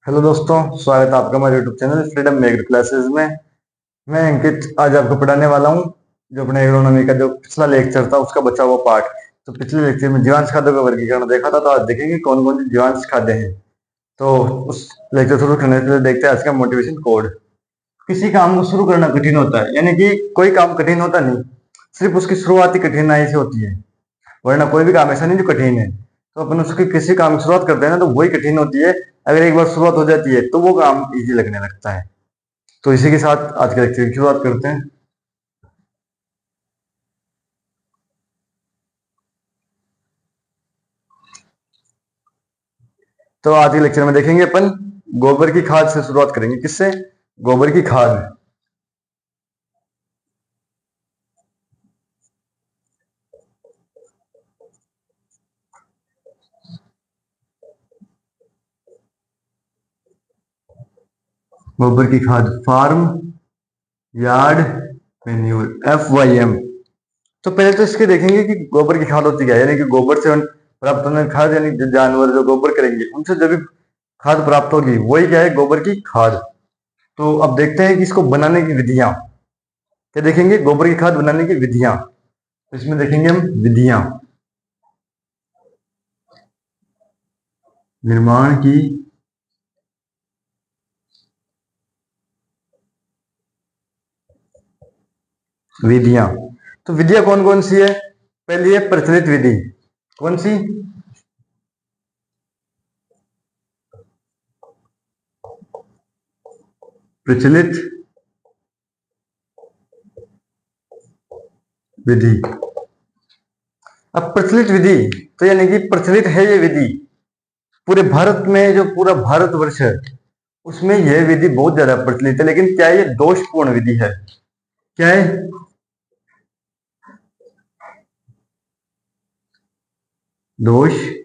Hello दोस्तों, स्वागत है आपका हमारे YouTube channel freedom maker classes में। मैं अंकित आज आपको पढ़ाने वाला हूँ जो अपने एग्रोनॉमी का जो पिछला लेक्चर था उसका बचा हुआ पार्ट। तो पिछले लेक्चर में जीवांश खाद्यों का वर्गीकरण देखा था, तो आज देखेंगे कौन कौन सी जीवांश खाद्य हैं। तो उस लेक्चर शुरू करने से पहले देखते हैं आज का मोटिवेशन कोड। किसी काम को शुरू करना कठिन होता है, यानी कि कोई काम कठिन होता नहीं, सिर्फ उसकी शुरुआती कठिनाई से होती है। वरना कोई भी काम ऐसा नहीं जो कठिन है। तो अपन उसकी किसी काम की शुरुआत करते हैं ना, तो वही कठिन होती है। अगर एक बार शुरुआत हो जाती है तो वो काम इजी लगने लगता है। तो इसी के साथ आज के लेक्चर की शुरुआत करते हैं। तो आज के लेक्चर में देखेंगे अपन गोबर की खाद से शुरुआत करेंगे। किससे? गोबर की खाद। गोबर की खाद, फार्म यार्ड मैन्योर, FYM। तो पहले तो इसके देखेंगे कि गोबर की खाद होती क्या है। यानी कि गोबर से प्राप्त होने वाली खाद, यानी जो जानवर जो गोबर करेंगे उनसे जो भी खाद प्राप्त होगी वही क्या है, गोबर की खाद। तो अब देखते हैं कि इसको बनाने की विधियां क्या देखेंगे, गोबर की खाद बनाने की विधियां। तो इसमें देखेंगे हम विधियां, निर्माण की विधियां। तो विधियां कौन कौन सी है? पहली है प्रचलित विधि। कौन सी? प्रचलित विधि। अब प्रचलित विधि तो यानी कि प्रचलित है ये विधि पूरे भारत में, जो पूरा भारतवर्ष है उसमें यह विधि बहुत ज्यादा प्रचलित है। लेकिन क्या ये दोषपूर्ण विधि है? क्या है? दोषपूर्ण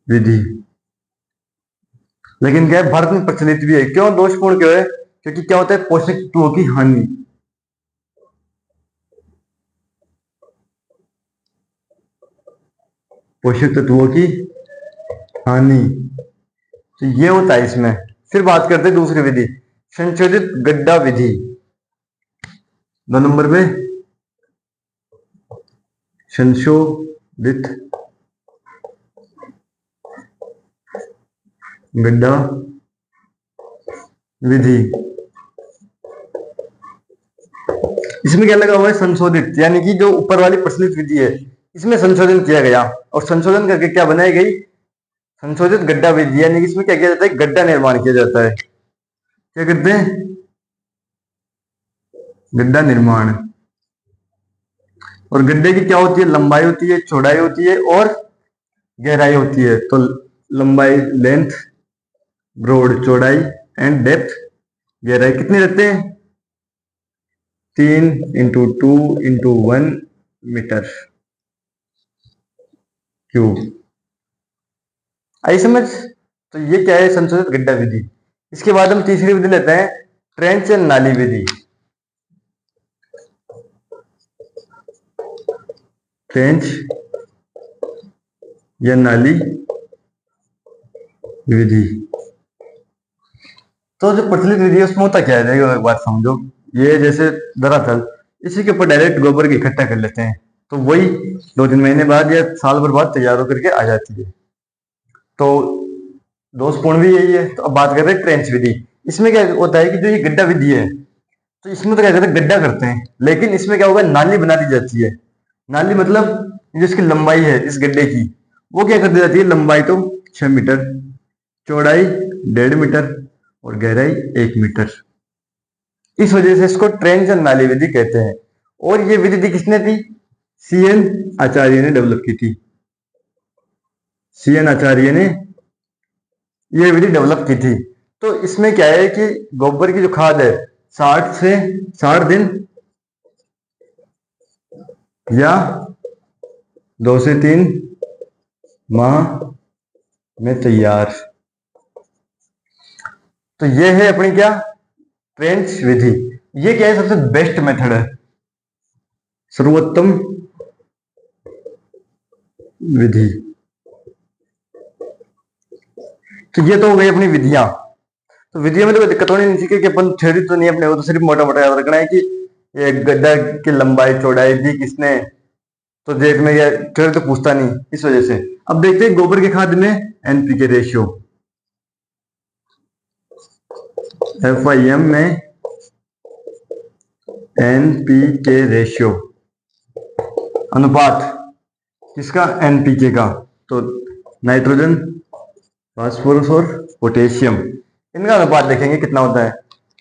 विधि। लेकिन क्या है, भारत में प्रचलित भी है। क्यों दोषपूर्ण क्यों है? क्योंकि क्या होता है, पोषक तत्वों की हानि। पोषक तत्वों की हानि, तो ये होता है इसमें। फिर बात करते हैं दूसरी विधि, संशोधित गड्ढा विधि। 2 नंबर पे संशोधित गड्ढा विधि। इसमें क्या लगा हुआ है, संशोधित, यानी कि जो ऊपर वाली प्रचलित विधि है इसमें संशोधन किया गया। और संशोधन करके क्या बनाई गई, संशोधित गड्ढा विधि। यानी कि इसमें क्या किया जाता है, गड्ढा निर्माण किया जाता है। क्या करते हैं? गड्ढा निर्माण। और गड्ढे की क्या होती है, लंबाई होती है, चौड़ाई होती है और गहराई होती है। तो लंबाई लेंथ, ब्रॉड चौड़ाई, एंड डेप्थ गहराई कितनी रहते हैं? 3 × 2 × 1 मीटर क्यूब। आई समझ? तो ये क्या है, संशोधित गड्ढा विधि। इसके बाद हम तीसरी विधि लेते हैं, ट्रेंच एंड नाली विधि। ट्रेंच या नाली विधि। तो जो प्रचलित विधि है उसमें होता क्या है, देखो एक बात समझो। ये जैसे धरातल, इसी के ऊपर डायरेक्ट गोबर की इकट्ठा कर लेते हैं, तो वही 2-3 महीने बाद या साल भर बाद तैयार होकर के आ जाती है। तो दोषपूर्ण भी यही है। तो अब बात कर रहे हैं ट्रेंच विधि। इसमें क्या होता है कि जो ये गड्ढा विधि है, तो इसमें तो क्या करते हैं, गड्ढा करते हैं, लेकिन इसमें क्या होगा, नाली बना दी जाती है। नाली मतलब जिसकी लंबाई है इस गड्ढे की, वो क्या कर दी जाती है, लंबाई तो 6 मीटर, चौड़ाई 1.5 मीटर और गहराई 1 मीटर। इस वजह से इसको ट्रेंच एंड नाली विधि कहते हैं। और ये विधि किसने थी? CN आचार्य ने डेवलप की थी। CN आचार्य ने ये विधि डेवलप की थी। तो इसमें क्या है कि गोबर की जो खाद है 60 दिन या 2 से 3 माह में तैयार। तो ये है अपनी क्या, ट्रेंच विधि। ये क्या है, सबसे बेस्ट मेथड है, सर्वोत्तम विधि। तो ये तो हो गई अपनी विधियां। तो विधियों में तो कोई दिक्कत होनी नहीं चाहिए कि अपन थ्योरी तो नहीं अपने को तो सिर्फ मोटा मोटा याद रखना है कि ये गड्ढा की लंबाई चौड़ाई दी किसने, तो देखने या थ्योरी तो पूछता नहीं इस वजह से। अब देखते हैं गोबर के खाद में एनपीके रेशियो, एफआईएम में एनपीके रेशियो अनुपात किसका, एनपीके का। तो नाइट्रोजन, फास्फोरस और पोटेशियम, इनका अनुपात देखेंगे कितना होता है।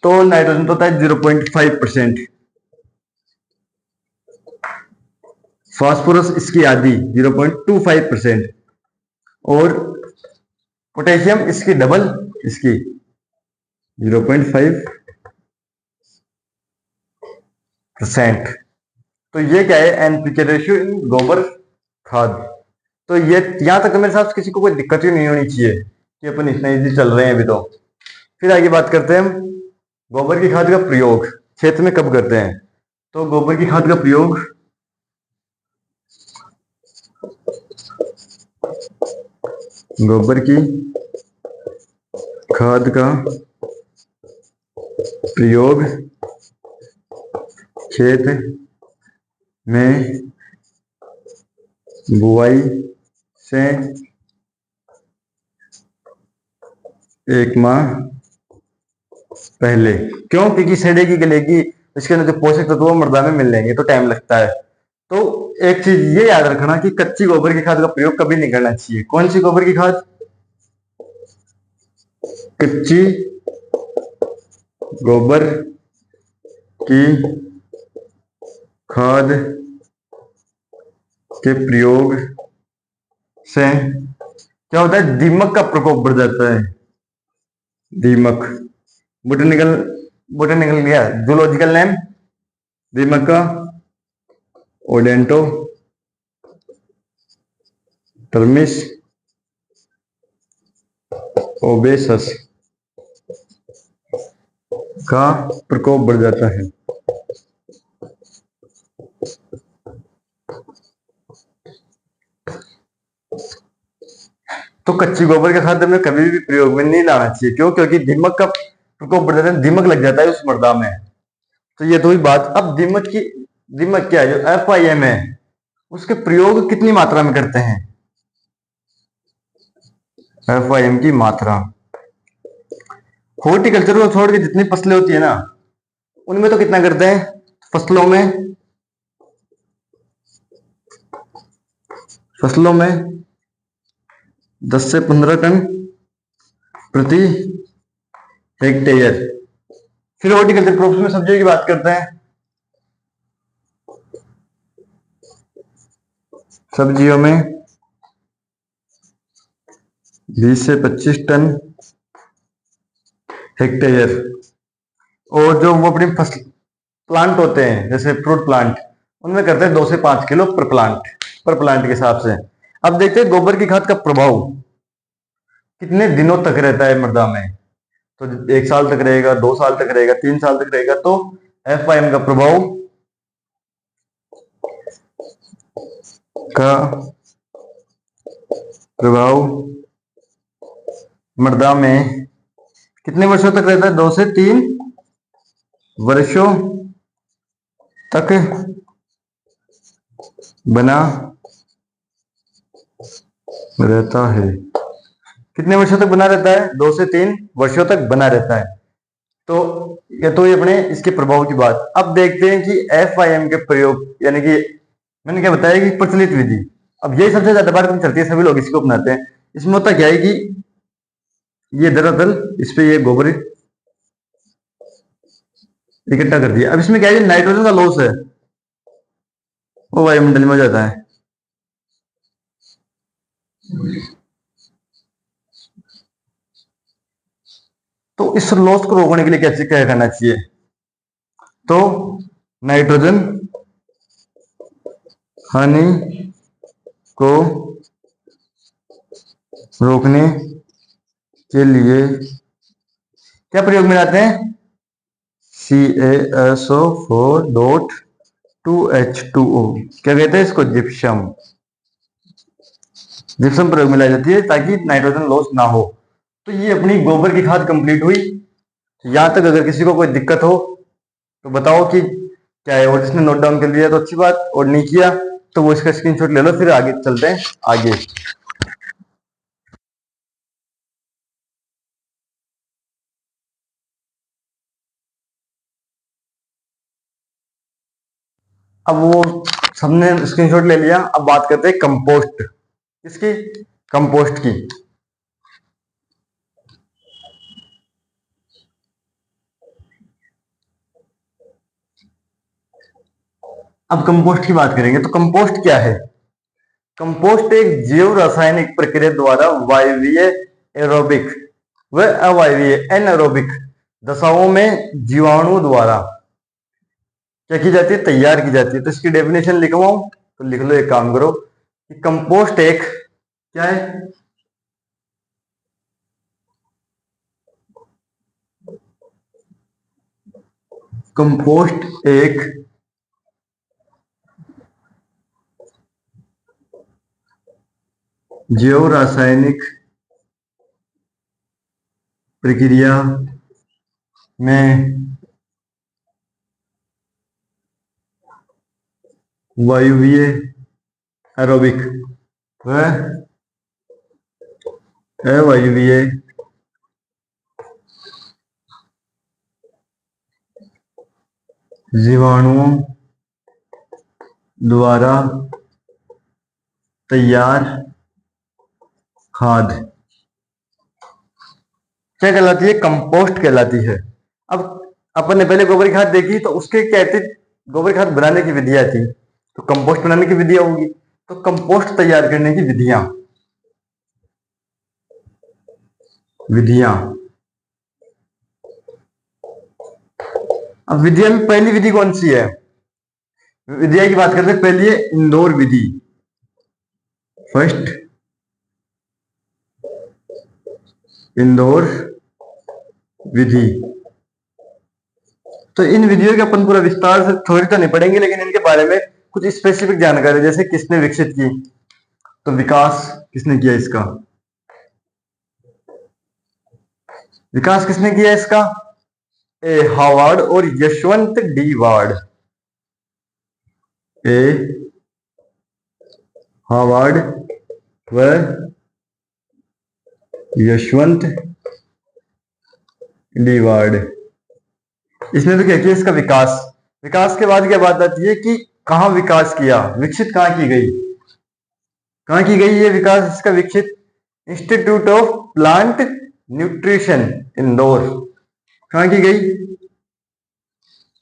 तो नाइट्रोजन तो होता है 0.5%, फास्फोरस इसकी आधी 0.25%, और पोटेशियम इसकी डबल, इसकी 0.5%। तो ये क्या है, एनपीके रेशियो इन गोबर खाद। तो ये यहां तक तो मेरे साथ किसी को कोई दिक्कत ही नहीं होनी चाहिए कि अपन इतना इजी चल रहे हैं अभी तो। फिर आगे बात करते हैं हम गोबर की खाद का प्रयोग खेत में कब करते हैं। तो गोबर की खाद का प्रयोग गोबर की खाद का प्रयोग खेत में बुआई से 1 माह पहले। क्यों, क्योंकि सड़ेगी गलेगी, इसके अंदर जो पोषक तत्व मृदा में मिल लेंगे तो टाइम लगता है। तो एक चीज ये याद रखना कि कच्ची गोबर की खाद का प्रयोग कभी नहीं करना चाहिए। कौन सी गोबर की खाद, कच्ची गोबर की खाद के प्रयोग से क्या होता है, दीमक का प्रकोप बढ़ जाता है। दीमक, बोटेनिकल बोटेनिकल क्या, जूलॉजिकल नेम दीमक का ओडेंटो टर्मिस ओबेसस का प्रकोप बढ़ जाता है। तो कच्ची गोबर के खाद में कभी भी प्रयोग में नहीं लाना चाहिए। क्यों, क्योंकि दीमक का प्रकोप बढ़ जाता है, दीमक लग जाता है उस मृदा में। तो ये तो हुई बात। अब दीमक क्या है, जो एफआईएम है उसके प्रयोग कितनी मात्रा में करते हैं। एफआईएम की मात्रा हॉर्टिकल्चर को छोड़ के जितनी फसलें होती है ना उनमें तो कितना करते हैं, फसलों में 10 से 15 टन प्रति हेक्टेयर। फिर हॉर्टिकल्चर क्रॉप्स में सब्जियों की बात करते हैं। सब्जियों में 20 से 25 टन हेक्टेयर। और जो वो अपनी फसल प्लांट होते हैं जैसे फ्रूट प्लांट, उनमें करते हैं 2 से 5 किलो पर प्लांट के हिसाब से। अब देखते हैं गोबर की खाद का प्रभाव कितने दिनों तक रहता है मृदा में। तो 1 साल तक रहेगा, 2 साल तक रहेगा, 3 साल तक रहेगा। तो एफआईएम का प्रभाव मृदा में कितने वर्षों तक रहता है, 2 से 3 वर्षों तक बना रहता है। कितने वर्षों तक बना रहता है, 2 से 3 वर्षों तक बना रहता है। तो ये तो ये अपने इसके प्रभाव की बात। अब देखते हैं कि एफआईएम के प्रयोग, यानी कि मैंने क्या बताया कि प्रचलित विधि। अब यही सबसे ज्यादा बार चलती है, सभी लोग इसको अपनाते हैं। इसमें होता क्या है कि ये दरअसल इस पे ये गोबर इकट्ठा कर दिया। अब इसमें क्या है, नाइट्रोजन का लॉस है वो वायुमंडल में हो जाता है। तो इस लॉस को रोकने के लिए कैसे क्या करना चाहिए, तो नाइट्रोजन हानि को रोकने के लिए क्या प्रयोग में लाते हैं, CaSO4.2H2O, क्या कहते हैं इसको, जिप्सम प्रयोग में लाई जाती है ताकि नाइट्रोजन लॉस ना हो। तो ये अपनी गोबर की खाद कंप्लीट हुई। यहां तक अगर किसी को कोई दिक्कत हो तो बताओ कि क्या है, और जिसने नोट डाउन कर लिया तो अच्छी बात, और नहीं किया तो वो इसका स्क्रीनशॉट ले लो, फिर आगे चलते हैं आगे। अब वो सबने स्क्रीनशॉट ले लिया, अब बात करते हैं कंपोस्ट। किसकी? कंपोस्ट की। अब कंपोस्ट की बात करेंगे तो कंपोस्ट क्या है? कंपोस्ट एक जैव रासायनिक प्रक्रिया द्वारा वायवीय, एरोबिक व अवायवीय एनारोबिक दशाओं में जीवाणु द्वारा क्या की जाती है? तैयार की जाती है। तो इसकी डेफिनेशन लिखवाऊं तो लिख लो, एक काम करो कि कंपोस्ट एक क्या है? कंपोस्ट एक जैव रासायनिक प्रक्रिया में वायवीय, एरोबिक व अवायवीय जीवाणुओं द्वारा तैयार खाद क्या कहलाती है? कंपोस्ट कहलाती है। अब अपन ने पहले गोबर खाद देखी तो उसके क्या थी? गोबर खाद बनाने की विधियां थी, तो कंपोस्ट बनाने की विधियां होगी। तो कंपोस्ट तैयार करने की विधियां विधियां अब विधियां में पहली विधि कौन सी है? विधिया की बात करते हैं, पहली है इंदौर विधि, फर्स्ट इंदौर विधि। तो इन विधियों के अपन पूरा विस्तार से थोड़ी तो नहीं पढ़ेंगे, लेकिन इनके बारे में कुछ स्पेसिफिक जानकारी, जैसे किसने विकसित की, तो विकास किसने किया इसका? विकास किसने किया इसका? ए हावर्ड और यशवंत डी वार्ड। ए हावर्ड व यशवंत डी वार्ड। इसने तो क्या किया? इसका विकास। विकास के बाद क्या बात आती है कि कहां विकास किया, विकसित कहां की गई? कहां की गई ये विकास इसका विकसित? Institute of plant nutrition, Indore. कहां की गई?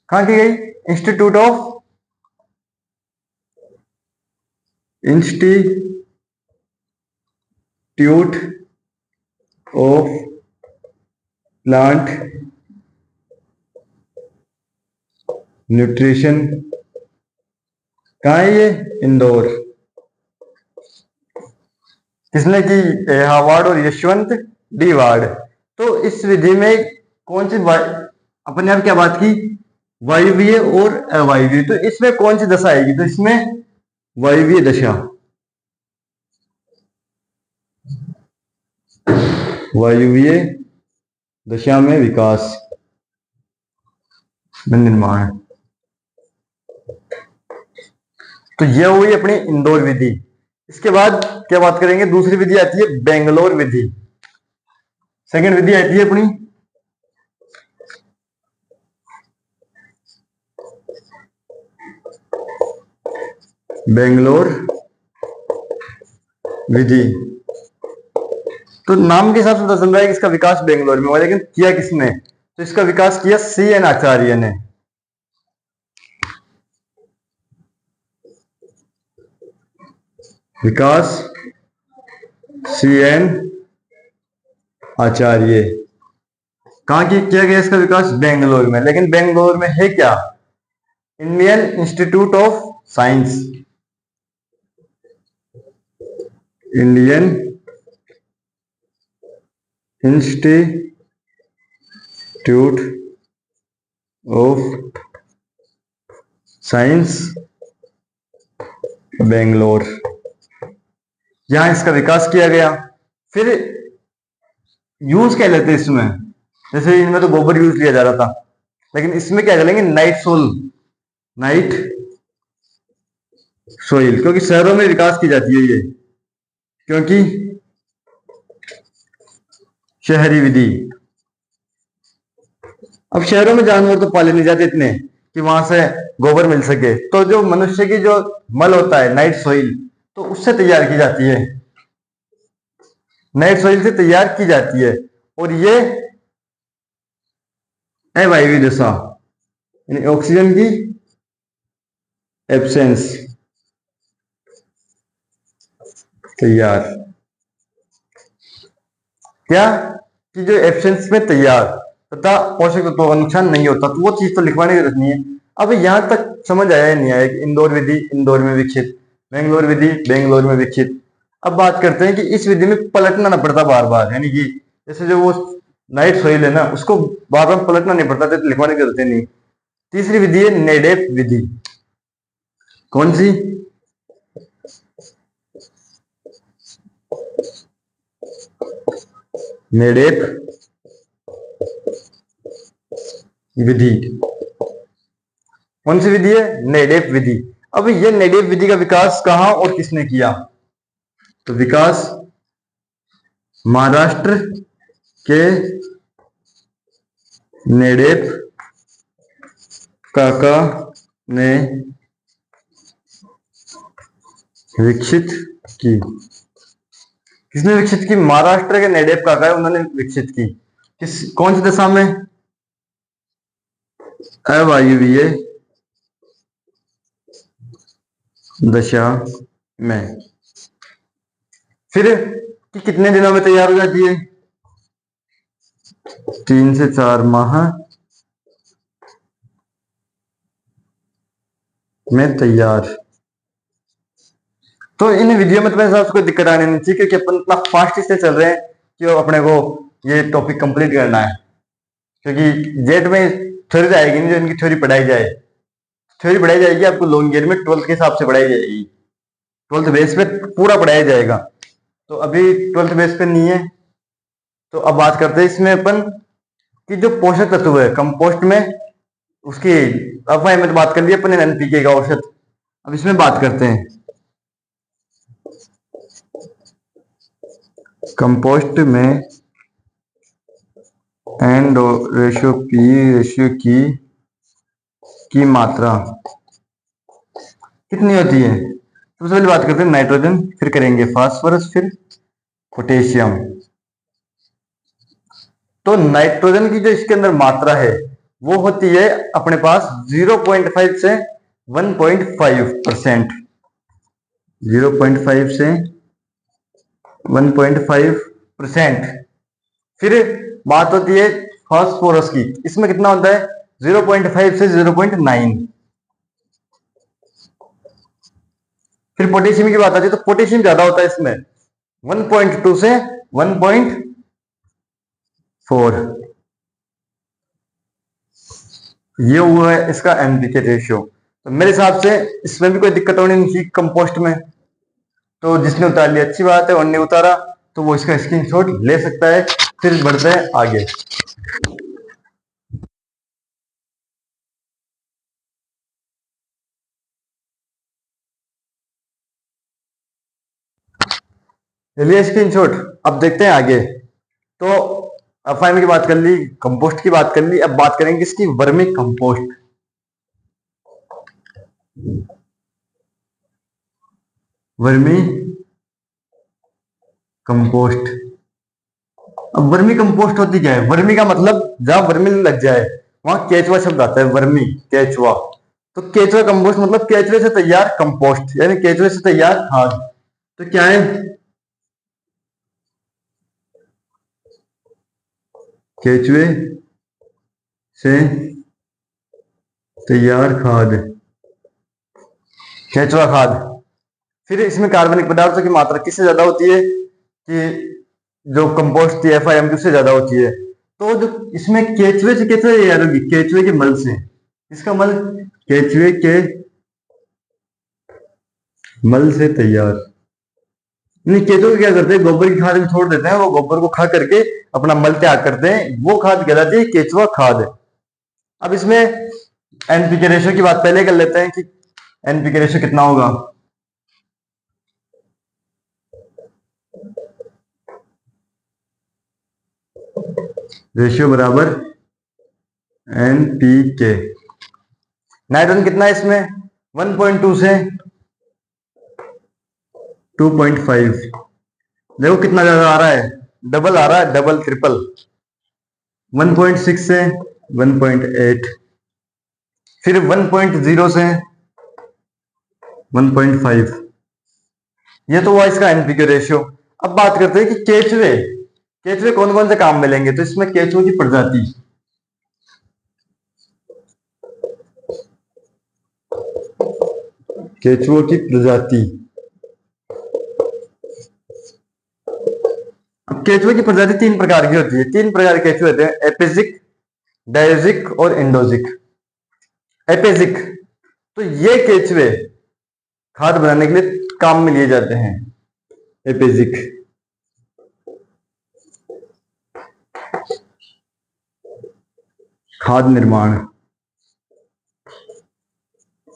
कहां की गई? Institute of institute of plant nutrition. कहां है ये? इंदौर। किसने की? हार्वर्ड और यशवंत डी वार्ड। तो इस विधि में कौन सी अपने आप क्या बात की? वायवीय और अवायवीय। तो इसमें कौन सी दशा आएगी? तो इसमें वायवीय दशा, वायवीय दशा में विकास में निर्माण। तो यह हुई अपनी इंदौर विधि। इसके बाद क्या बात करेंगे? दूसरी विधि आती है बेंगलोर विधि। सेकंड विधि आती है अपनी बेंगलोर विधि। तो नाम के हिसाब से पता चल रहा है कि इसका विकास बेंगलोर में हुआ, लेकिन किया किसने? तो इसका विकास किया सी एन आचार्य ने। विकास सी एन आचार्य। कहां की किया गया इसका विकास? बेंगलोर में। लेकिन बेंगलोर में है क्या? Indian institute of science, Indian institute of science Bangalore, यहां इसका विकास किया गया। फिर यूज क्या लेते हैं इसमें? जैसे इनमें तो गोबर यूज लिया जा रहा था, लेकिन इसमें क्या करेंगे, नाइट सोल, नाइट सोइल, क्योंकि शहरों में विकास की जाती है ये, क्योंकि शहरी विधि। अब शहरों में जानवर तो पाले नहीं जाते इतने कि वहां से गोबर मिल सके, तो जो मनुष्य की जो मल होता है, नाइट सोइल, तो उससे तैयार की जाती है, नाइट सोइल से तैयार की जाती है। और ये अवायवीय दशा, यानी ऑक्सीजन की एब्सेंस, तैयार, क्या कि जो एब्सेंस में तैयार तथा पोषक तत्वों का नुकसान नहीं होता, तो वो चीज तो लिखवाने की जरूरत नहीं है। अब यहां तक समझ आया नहीं आया कि इंदौर विधि इंदौर में विकसित, बेंगलोर विधि बेंगलोर में विकसित। अब बात करते हैं कि इस विधि में पलटना ना पड़ता बार बार, यानी कि जैसे जो वो नाइट सोइल है ना, उसको बार बार पलटना नहीं पड़ता, तो लिखवाने की जरूरत नहीं। तीसरी विधि है नेडेफ विधि। कौन सी? नेडेफ विधि। कौन सी विधि है? नेडेफ विधि। अब ये नेडेफ विधि का विकास कहां और किसने किया? तो विकास महाराष्ट्र के नेडेफ काका ने विकसित की। किसने विकसित की? महाराष्ट्र के नेडेफ काका है, उन्होंने विकसित की। किस कौन सी दशा में? अवायवीय दशा में। फिर कि कितने दिनों में तैयार हो जाती है? 3 से 4 माह में तैयार। तो इन विधियों में तो मेरे हिसाब से कोई दिक्कत आने नहीं चाहिए, क्योंकि अपन इतना फास्ट से चल रहे हैं कि अपने को ये टॉपिक कंप्लीट करना है। क्योंकि जेट में थ्योरी आएगी नहीं, जो इनकी थ्योरी पढ़ाई जाए, थ्योरी पढ़ाई जाएगी आपको लॉन्ग ईयर में 12th के हिसाब से पढ़ाई जाएगी, 12th बेस पे पूरा पढ़ाया जाएगा। तो अभी 12th बेस पे नहीं है। तो अब बात करते हैं इसमें अपन कि जो पोषक तत्व है कंपोस्ट में, उसकी अब में तो बात कर लिया अपन एनपीके का औसत। अब इसमें बात करते हैं कंपोस्ट में एन रेशियो पी रेशियो की मात्रा कितनी होती है? सबसे पहले बात करते हैं नाइट्रोजन, फिर करेंगे फास्फोरस, फिर पोटेशियम। तो नाइट्रोजन की जो इसके अंदर मात्रा है वो होती है अपने पास 0.5 से 1.5%, 0.5 से 1.5%। फिर बात होती है फास्फोरस की, इसमें कितना होता है? 0.5 से 0.9। फिर पोटेशियम की बात आती है, तो पोटेशियम ज्यादा होता है इसमें, 1.2 से 1.4। ये हुआ है इसका एनपीके रेशियो। तो मेरे हिसाब से इसमें भी कोई दिक्कत होनी नहीं चाहिए कंपोस्ट में। तो जिसने उतार लिया अच्छी बात है, और नहीं उतारा तो वो इसका स्क्रीनशॉट ले सकता है। फिर बढ़ते हैं आगे। चलिए स्क्रीनशॉट, अब देखते हैं आगे। तो अफाइम की बात कर ली, कंपोस्ट की बात कर ली, अब बात करेंगे इसकी वर्मी कंपोस्ट। Vermi compost. अब वर्मी कंपोस्ट होती क्या है? वर्मी का मतलब जहां वर्मी लग जाए वहां केचुआ शब्द आता है, वर्मी, केचुआ। तो केचुआ कंपोस्ट मतलब केचुए से तैयार कंपोस्ट, यानी केचुए से तैयार खाद। तो क्या है? केचुए से तैयार खाद, केचुआ खाद। फिर इसमें कार्बनिक पदार्थों की मात्रा किससे ज्यादा होती है? कि जो कंपोस्ट थी FiM उससे ज्यादा होती है। तो जो इसमें केचुए से कैसे तैयार होगी? केचुए के मल से। इसका मल, केचुए के मल से तैयार, नहीं, केंचुए क्या करते हैं, गोबर की खाद भी छोड़ देते हैं, वो गोबर को खा करके अपना मल त्याग करते हैं, वो खाद कहलाती है केंचुआ खाद। अब इसमें एनपीके रेशियो की बात पहले कर लेते हैं कि एनपीके रेशियो कितना होगा। रेशियो बराबर एनपीके। नाइट्रोजन कितना है इसमें, 1.2 से 2.5। देखो कितना ज्यादा आ रहा है, डबल आ रहा है, डबल ट्रिपल। 1.6 से 1.8, फिर 1.0 से 1.5। ये तो हुआ इसका एनपीके रेशियो। अब बात करते हैं कि केचुए, केचुए कौन कौन से काम मिलेंगे। तो इसमें केचुए की प्रजाति, केचुओं की प्रजाति। अब केचुए की प्रजाति तीन प्रकार की होती है, तीन प्रकार के केचुए होते हैं, एपिजिक, डायोजिक और एंडोजिक। एपिजिक, तो ये केचुए खाद बनाने के लिए काम में लिए जाते हैं। एपिजिक, खाद निर्माण,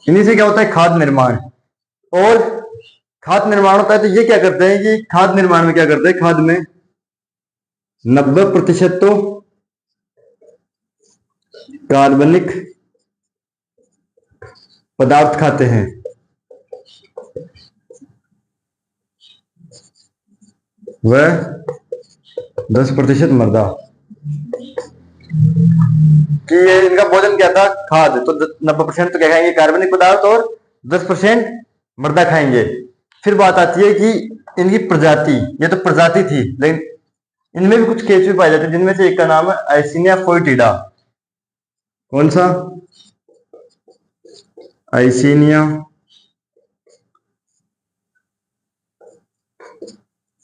इन्हीं से क्या होता है, खाद निर्माण। और खाद निर्माण होता है तो ये क्या करते हैं कि खाद निर्माण में क्या करते हैं, खाद में 90% तो कार्बनिक पदार्थ खाते हैं, वह 10% मृदा। कि ये इनका भोजन क्या था, खाद। तो 90% तो क्या खाएंगे, कार्बनिक पदार्थ, और 10% मृदा खाएंगे। फिर बात आती है कि इनकी प्रजाति, ये तो प्रजाति थी, लेकिन इनमें भी कुछ केचुए पाए जाते हैं, जिनमें से एक का नाम है आइसिनिया फोइटिडा। कौन सा, आइसिनिया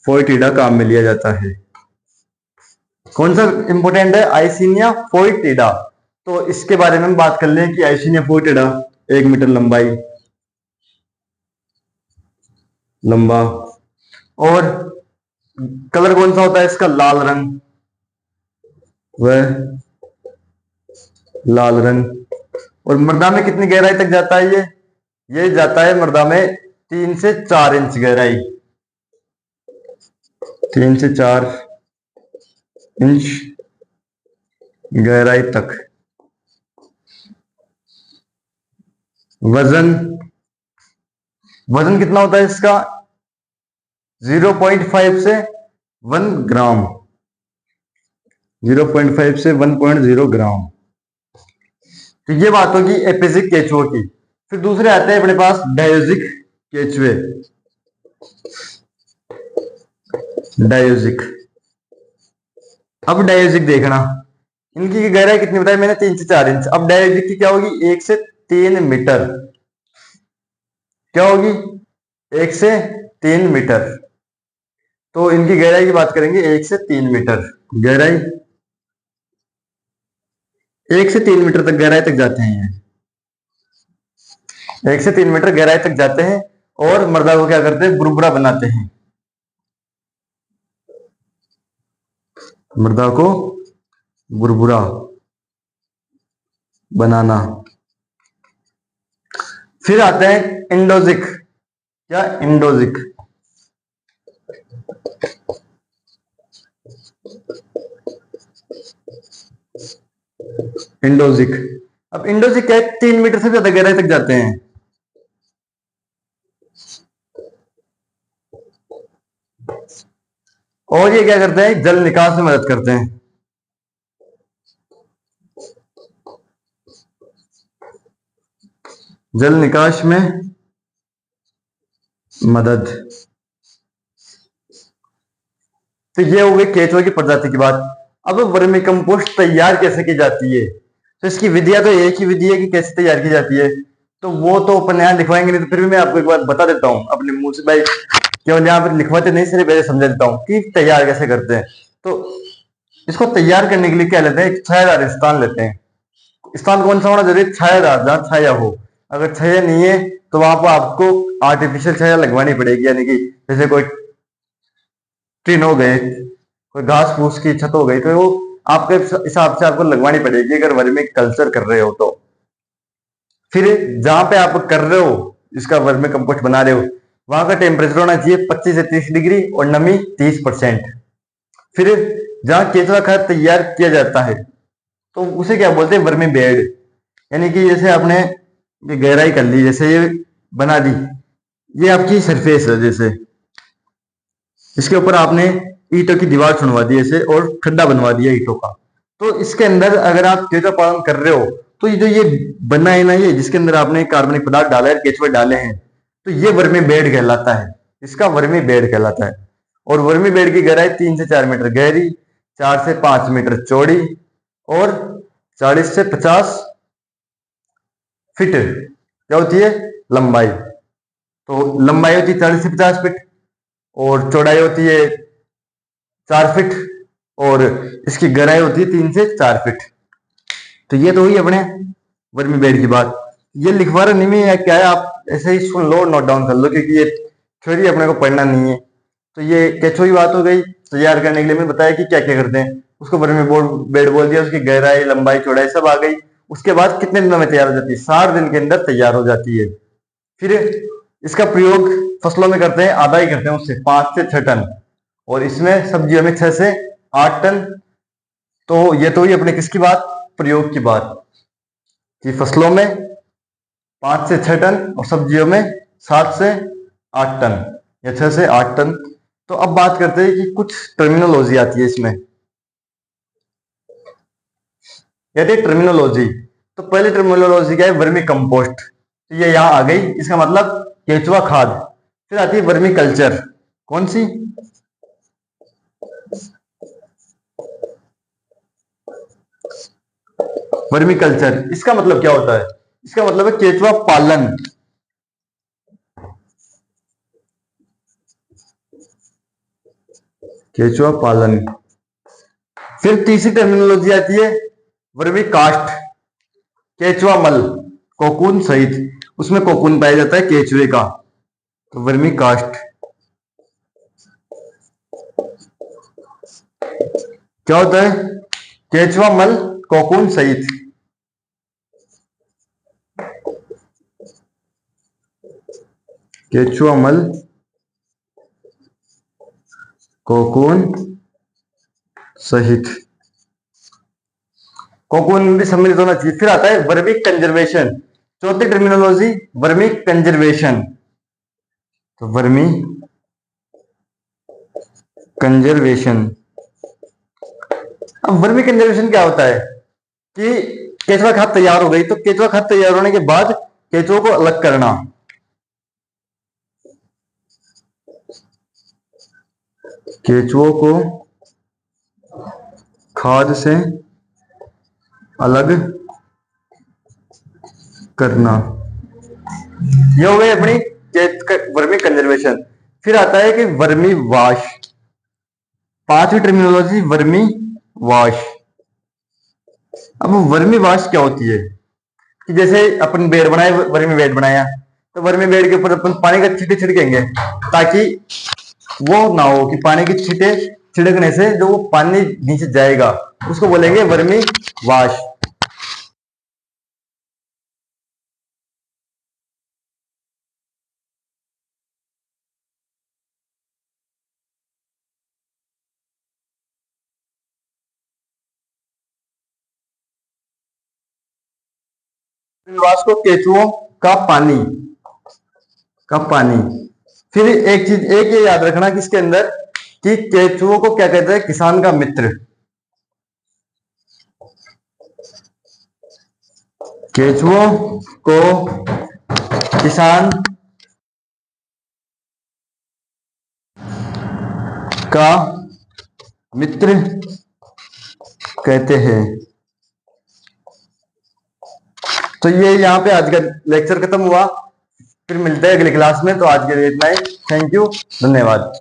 फोइटिडा काम में लिया जाता है। कौन सा इंपोर्टेंट है, आइसिनिया फोइटिडा। तो इसके बारे में बात कर लें कि आइसिनिया फोइटिडा 1 मीटर लंबाई, लंबा, और कलर कौन सा होता है इसका, लाल रंग, वह लाल रंग। और मृदा में कितनी गहराई तक जाता है ये जाता है मृदा में 3 से 4 इंच गहराई, 3 से 4 इंच गहराई तक। वजन, वजन कितना होता है इसका, 0.5 से 1 ग्राम, 0.5 से 1.0 ग्राम। तो ये बात होगी एपिजिक केचुओं की। फिर दूसरे आते हैं अपने पास डायोजिक केचुए। डायोजिक, अब डायोजिक देखना, इनकी गहराई कितनी बताई मैंने, 3 से 4 इंच। अब डायोजिक की क्या होगी, 1 से 3 मीटर। क्या होगी, 1 से 3 मीटर। तो इनकी गहराई की बात करेंगे, 1 से 3 मीटर गहराई, 1 से 3 मीटर तक गहराई तक जाते हैं ये, 1 से 3 मीटर गहराई तक जाते हैं। और मृदा को क्या करते हैं, बुरबुरा बनाते हैं, मृदा को बुरबुरा बनाना। फिर आते हैं इंडोजिक, क्या, इंडोजिक। इंडोजिक, अब इंडोजिक क्या है, 3 मीटर से ज्यादा गहराई तक जाते हैं। और ये क्या करते हैं, जल निकास में मदद करते हैं। जल निकास में मदद। तो ये हो गई केचुए की प्रजाति की बात। अब वर्मी कंपोस्ट तैयार कैसे की जाती है, तो इसकी विधियां तो एक ही विधि है कि कैसे तैयार की जाती है। तो वो तो अपन यहाँ लिखवाएंगे नहीं, तो फिर भी मैं आपको एक बार बता देता हूँ अपने मुंह से, भाई केवल यहाँ पर लिखवाते नहीं, सिर्फ ऐसे समझा देता हूँ कि तैयार कैसे करते हैं। तो इसको तैयार करने के लिए क्या लेते हैं, एक छायादार स्थान लेते हैं। स्थान कौन सा होना जरूरी, छायादार, जहाँ छाया हो। अगर छाया नहीं है तो वहां पर आपको आर्टिफिशियल छाया लगवानी पड़ेगी, यानी कि जैसे कोई टिन हो गए, कोई घास फूस की छत हो गई, तो वो आपके हिसाब से आपको लगवानी पड़ेगी अगर वर्मी कल्चर कर रहे हो तो। फिर जहां पे आप कर रहे हो, इसका वर्मी कंपोस्ट बना रहे हो, वहां का टेम्परेचर होना चाहिए 25 से 30 डिग्री और नमी 30%। फिर जहां केचुआ खाद तैयार किया जाता है तो उसे क्या बोलते हैं, वर्मी बेड। यानी कि जैसे आपने ये गहराई कर ली, जैसे ये बना दी, ये आपकी सरफेस है, जैसे इसके ऊपर आपने ईंटों की दीवार चुनवा दी ऐसे और खड्डा बनवा दिया ईंटों का। तो इसके अंदर अगर आप केचुआ पालन कर रहे हो तो ये जो ये बना है ना, ये जिसके अंदर आपने कार्बनिक पदार्थ डाला है, केचुआ डाले हैं, तो ये वर्मी बेड कहलाता है। इसका वर्मी बेड कहलाता है। और वर्मी बेड की गहराई 3 से 4 मीटर गहरी, 4 से 5 मीटर चौड़ी और 40 से 50 फीट क्या होती है, लंबाई। तो लंबाई होती है 40 से 50 फीट और चौड़ाई होती है 4 फीट और इसकी गहराई होती है 3 से 4 फीट। तो ये तो हुई अपने वर्मी बेड की बात। ये लिखवा नहीं में या क्या है, आप ऐसे ही सुन लो, नोट डाउन कर लो, क्योंकि ये थ्योरी अपने को पढ़ना नहीं है। तो ये केचुआ की बात हो गई। तैयार करने के लिए मैंने बताया कि क्या क्या करते हैं, उसको वर्मी बेड बोल दिया, उसकी गहराई लंबाई चौड़ाई सब आ गई। उसके बाद कितने दिनों में तैयार हो जाती है, 60 दिन के अंदर तैयार हो जाती है। फिर इसका प्रयोग फसलों में करते हैं, आधा ही करते हैं उससे, 5 से 6 टन, और इसमें सब्जियों में 6 से 8 टन। तो ये तो ही अपने किसकी बात, प्रयोग की बात, कि फसलों में 5 से 6 टन और सब्जियों में 7 से 8 टन या 6 से 8 टन। तो अब बात करते हैं कि कुछ टर्मिनोलॉजी आती है इसमें, कहते हैं टर्मिनोलॉजी। तो पहली टर्मिनोलॉजी क्या है, वर्मी कंपोस्ट। तो ये यहां आ गई, इसका मतलब केचुआ खाद। फिर आती है वर्मी कल्चर, कौन सी, वर्मी कल्चर। इसका मतलब क्या होता है, इसका मतलब है केचुआ पालन। केचुआ पालन। फिर तीसरी टर्मिनोलॉजी आती है वर्मी कास्ट, केचुआ मल, कोकून सहित, उसमें कोकून पाया जाता है केचुए का, तो वर्मी कास्ट। क्या होता है, केचुआ मल कोकून सहित। केचुआ मल कोकून सहित, कोकून भी सम्मिलित होना चाहिए। फिर आता है वर्मी कंजर्वेशन, चौथी टर्मिनोलॉजी वर्मी कंजर्वेशन। तो वर्मी कंजर्वेशन। अब वर्मी कंजर्वेशन क्या होता है कि केचुआ खाद तैयार हो गई, तो केचुआ खाद तैयार होने के बाद केचुओं को अलग करना, केचुओं को खाद से अलग करना, ये हो गई अपनी वर्मी कंजर्वेशन। फिर आता है कि वर्मी वाश, पांचवी टर्मिनोलॉजी वर्मी वाश। अब वर्मी वाश क्या होती है कि जैसे अपन बेड बनाए, वर्मी बेड बनाया, तो वर्मी बेड के ऊपर अपन पानी का छींटे छिड़केंगे, ताकि वो ना हो कि पानी की छींटे छिड़कने से जो वो पानी नीचे जाएगा, उसको बोलेंगे वर्मी वाश। वाश को केचुओं का पानी, का पानी। फिर एक चीज एक ये याद रखना कि इसके अंदर कि केचुओं को क्या कहते हैं, किसान का मित्र। केचुओं को किसान का मित्र कहते हैं। तो ये यहाँ पे आज का लेक्चर खत्म हुआ, फिर मिलते हैं अगली क्लास में। तो आज के लिए इतना ही, थैंक यू, धन्यवाद।